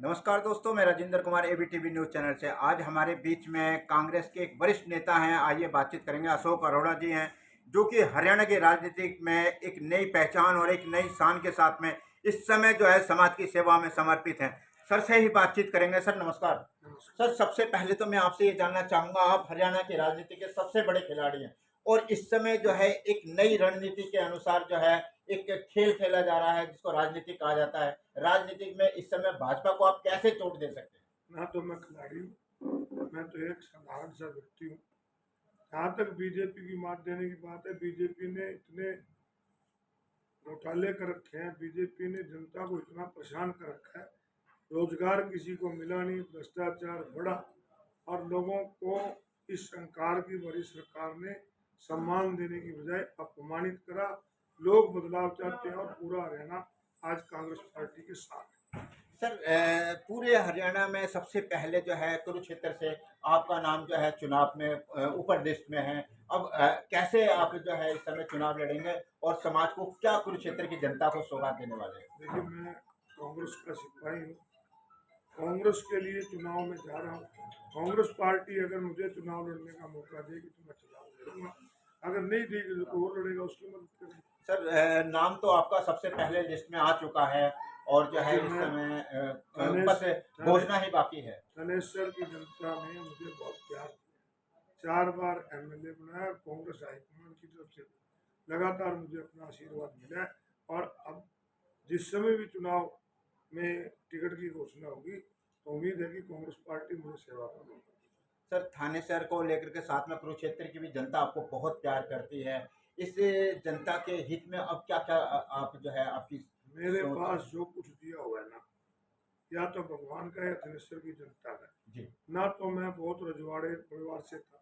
नमस्कार दोस्तों, मैं राजेंद्र कुमार एबीटीवी न्यूज़ चैनल से। आज हमारे बीच में कांग्रेस के एक वरिष्ठ नेता हैं, आइए बातचीत करेंगे। अशोक अरोड़ा जी हैं, जो कि हरियाणा की राजनीति में एक नई पहचान और एक नई शान के साथ में इस समय जो है समाज की सेवा में समर्पित हैं। सर से ही बातचीत करेंगे। सर नमस्कार। सर, सबसे पहले तो मैं आपसे ये जानना चाहूँगा, आप हरियाणा की राजनीति के सबसे बड़े खिलाड़ी हैं और इस समय जो है एक नई रणनीति के अनुसार जो है एक खेल खेला जा रहा है जिसको राजनीति कहा जाता है। राजनीति में इस समय भाजपा को आप कैसे चोट दे सकते हैं? ना तो मैं खिलाड़ी हूँ, मैं तो एक साधारण सा व्यक्ति हूँ। जहाँ तक बीजेपी की मात देने की बात है, बीजेपी ने इतने घोटाले कर रखे हैं, बीजेपी ने जनता को इतना परेशान कर रखा है, रोजगार किसी को मिला नहीं, भ्रष्टाचार बढ़ा और लोगों को इस अहंकार की भरी सरकार ने सम्मान देने की बजाय अपमानित करा। लोग बदलाव चाहते हैं और पूरा हरियाणा आज कांग्रेस पार्टी के साथ है। सर, पूरे हरियाणा में सबसे पहले जो है कुरुक्षेत्र से आपका नाम जो है चुनाव में ऊपर लिस्ट में है। अब कैसे आप जो है इस समय चुनाव लड़ेंगे और समाज को क्या कुरुक्षेत्र की जनता को सौगात देने वाले हैं? देखिए, मैं कांग्रेस का सिपाही हूँ, कांग्रेस के लिए चुनाव में जा रहा हूँ। कांग्रेस पार्टी अगर मुझे चुनाव लड़ने का मौका देगी तो मैं चुनाव लड़ूंगा, अगर नहीं देगी तो और लड़ेगा, उसकी मदद करेंगे। सर, नाम तो आपका सबसे पहले लिस्ट में आ चुका है और जो है इस मैं समय बस घोषणा ही बाकी है। थानेश्वर की जनता ने मुझे बहुत प्यार दिया, 4 बार एमएलए बनाया, कांग्रेस हाईकमान की तरफ से लगातार मुझे अपना आशीर्वाद मिला है। और अब जिस समय भी चुनाव में टिकट की घोषणा होगी तो उम्मीद है कि कांग्रेस पार्टी मुझे सेवा का मौका देगी। सर, थाने शहर को लेकर के साथ में कुरुक्षेत्र की भी जनता आपको बहुत प्यार करती है। इस जनता के हित में अब क्या क्या आप जो है आपकी मेरे सोच? पास जो कुछ दिया हुआ है ना, या तो भगवान का या थानेश्वर की जनता का। जी। ना तो मैं बहुत रजवाड़े परिवार से था,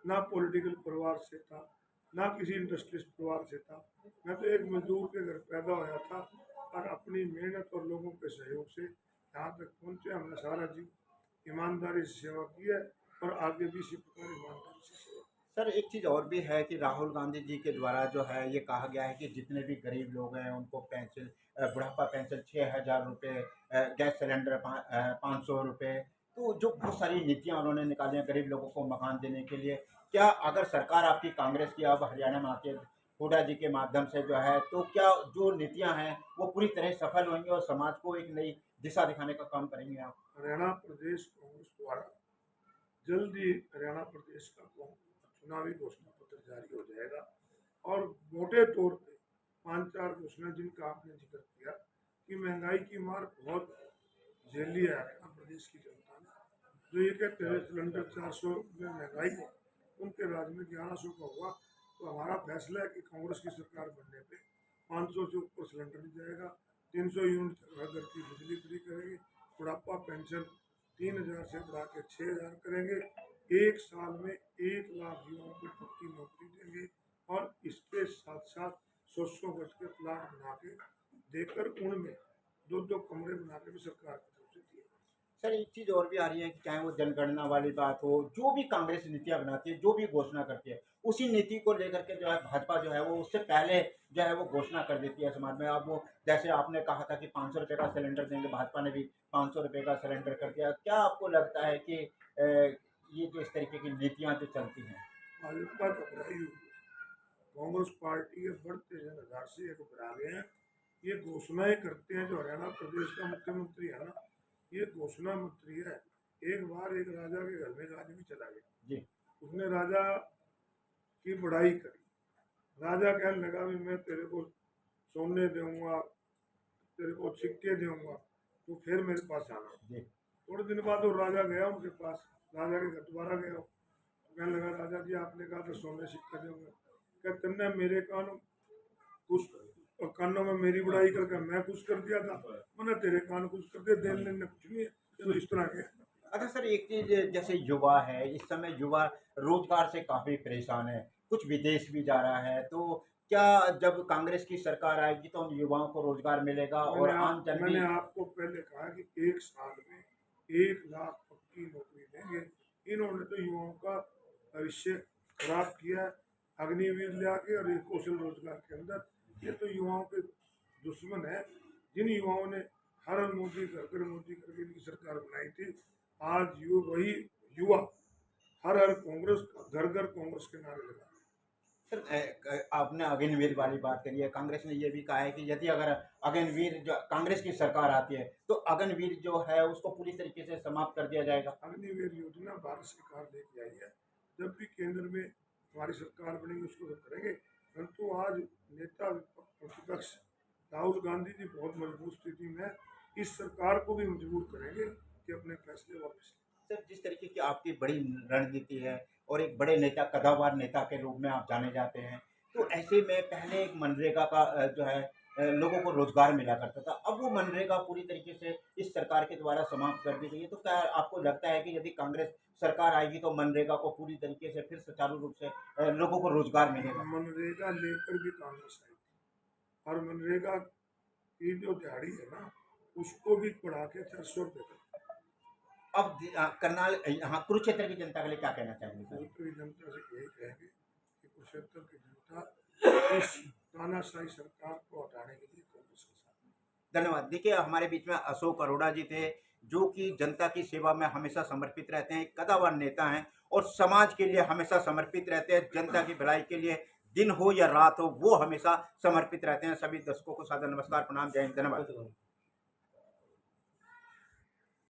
ना पॉलिटिकल परिवार से था, ना किसी इंडस्ट्रियलिस्ट परिवार से था। मैं तो एक मजदूर के घर पैदा होया था और अपनी मेहनत और लोगों के सहयोग से यहाँ तक पहुँचे। हमने सारा जीवन ईमानदारी से सेवा की है और आगे भी इसी प्रकार ईमानदारी से सेवा। सर, एक चीज़ और भी है कि राहुल गांधी जी के द्वारा जो है ये कहा गया है कि जितने भी गरीब लोग हैं उनको पेंशन, बुढ़ापा पेंशन 6,000 रुपये, गैस सिलेंडर 500 रुपये। तो जो बहुत सारी नीतियां उन्होंने निकाली हैं गरीब लोगों को मकान देने के लिए। क्या अगर सरकार आपकी कांग्रेस की अब हरियाणा में आती है हुड्डा जी के माध्यम से जो है, तो क्या जो नीतियां हैं वो पूरी तरह सफल होंगी और समाज को एक नई दिशा दिखाने का काम करेंगे आप? हरियाणा प्रदेश कांग्रेस द्वारा जल्द ही हरियाणा प्रदेश का चुनावी घोषणा पत्र जारी हो जाएगा और मोटे तौर पे 5-4 घोषणा जिनका आपने जिक्र किया कि महंगाई की मार बहुत झेली है हरियाणा प्रदेश की जनता ने। जो ये कहते हैं सिलेंडर 400 में महंगाई है, उनके राज्य में 1100 का हुआ। तो हमारा फैसला है कि कांग्रेस की सरकार बनने पे 500 से ऊपर सिलेंडर नहीं जाएगा, 300 यूनिट हर घर की बिजली फ्री करेंगे, बुढ़ापा पेंशन 3,000 से बढ़ा के 6,000 करेंगे, एक साल में 1 लाख युवाओं को पक्की नौकरी देंगे और इसके साथ साथ 100 गज के प्लाट बना के देकर उनमें 2-2 कमरे बना के भी सरकार की तरफ से दिए। सर, एक चीज़ और भी आ रही है कि चाहे वो जनगणना वाली बात हो, जो भी कांग्रेस नीतियाँ बनाती है, जो भी घोषणा करती है, उसी नीति को लेकर के जो है भाजपा जो है वो उससे पहले जो है वो घोषणा कर देती है समाज में। अब वो जैसे आपने कहा था कि 500 रुपये का सिलेंडर देंगे, भाजपा ने भी 500 रुपये का सिलेंडर कर दिया। क्या आपको लगता है कि ये जो इस तरीके की नीतियाँ जो चलती हैं? भाजपा घबराई हुई है, कांग्रेस पार्टी के बढ़ते जनाधार से ये घबरा गए हैं। ये घोषणाएं करते हैं, जो हरियाणा प्रदेश का मुख्यमंत्री है ना, ये घोषणा मंत्री है। एक बार एक राजा के घर में एक आदमी चला गया, जी। उसने राजा की बड़ाई करी। राजा कहने लगा भी मैं तेरे को सोने दूंगा, तेरे को सिक्के दूंगा, तो फिर मेरे पास आना। जी। थोड़े दिन बाद वो राजा गया उनके पास, राजा के घर दोबारा गया, तो कहने लगा राजा जी आपने कहा था सोने सिक्के दूंगा, क्या तुमने मेरे कुछ कानों में मेरी बुराई करके मैं कुछ कर दिया था, मैंने तेरे कान कुछ कर दिया, देने लेने कुछ नहीं है। तो इस तरह के अच्छा सर, एक चीज़ जैसे युवा है, इस समय युवा रोजगार से काफ़ी परेशान है, कुछ विदेश भी जा रहा है, तो क्या जब कांग्रेस की सरकार आएगी तो उन युवाओं को रोजगार मिलेगा और आम जन भी? मैंने आपको पहले कहा कि एक साल में 1 लाख पक्की नौकरी देंगे। इन्होंने तो युवाओं का भविष्य खराब किया है, अग्निवीर लिया के और ये कौशल रोजगार के अंदर। ये तो युवाओं के दुश्मन है। जिन युवाओं ने हर मोदी घर घर मोदी करके इनकी की सरकार बनाई थी। आज वही युवा हर कांग्रेस, घर घर कांग्रेस के नारे लगा रहे हैं। सर, आपने अग्निवीर वाली बात करी है। कांग्रेस ने ये भी कहा है कि यदि अगर अग्निवीर जो कांग्रेस की सरकार आती है तो अग्निवीर जो है उसको पूरी तरीके से समाप्त कर दिया जाएगा। अग्निवीर योजना भारत सरकार लेके आई है। जब भी केंद्र में हमारी सरकार बनेगी उसको तो करेंगे, परंतु आज नेता प्रतिपक्ष राहुल गांधी जी बहुत मजबूत स्थिति में है। इस सरकार को भी मजबूर करेंगे कि अपने फैसले वापस लें। सर, जिस तरीके की आपकी बड़ी रणनीति है और एक बड़े नेता, कद्दावर नेता के रूप में आप जाने जाते हैं, तो ऐसे में पहले एक मनरेगा का जो है लोगों को रोजगार मिला करता था। अब वो मनरेगा पूरी तरीके से इस सरकार के द्वारा समाप्त कर दी गई है। तो क्या आपको लगता है कि यदि कांग्रेस सरकार आएगी तो मनरेगा को पूरी तरीके से फिर सुचारू रूप से लोगों को रोजगार मिलेगा? मनरेगा लेकर भी कांग्रेस आई थी और मनरेगा की जो दिहाड़ी है ना उसको भी बढ़ा के 400 रुपये कर। अब करनाल यहाँ कुरुक्षेत्र की जनता के लिए क्या कहना चाहेंगे सर? पूरी जनता से यही कहेंगे कि कुरुक्षेत्र की जनता इस तानाशाही सरकार को हटाने के लिए कांग्रेस के साथ है। धन्यवाद। देखिए, हमारे बीच में अशोक अरोड़ा जी थे, जो कि जनता की सेवा में हमेशा समर्पित रहते हैं, कद्दावर नेता हैं और समाज के लिए हमेशा समर्पित रहते हैं। जनता की भलाई के लिए दिन हो या रात हो वो हमेशा समर्पित रहते हैं। सभी दर्शकों को सादर नमस्कार, प्रणाम, जय हिंद, धन्यवाद।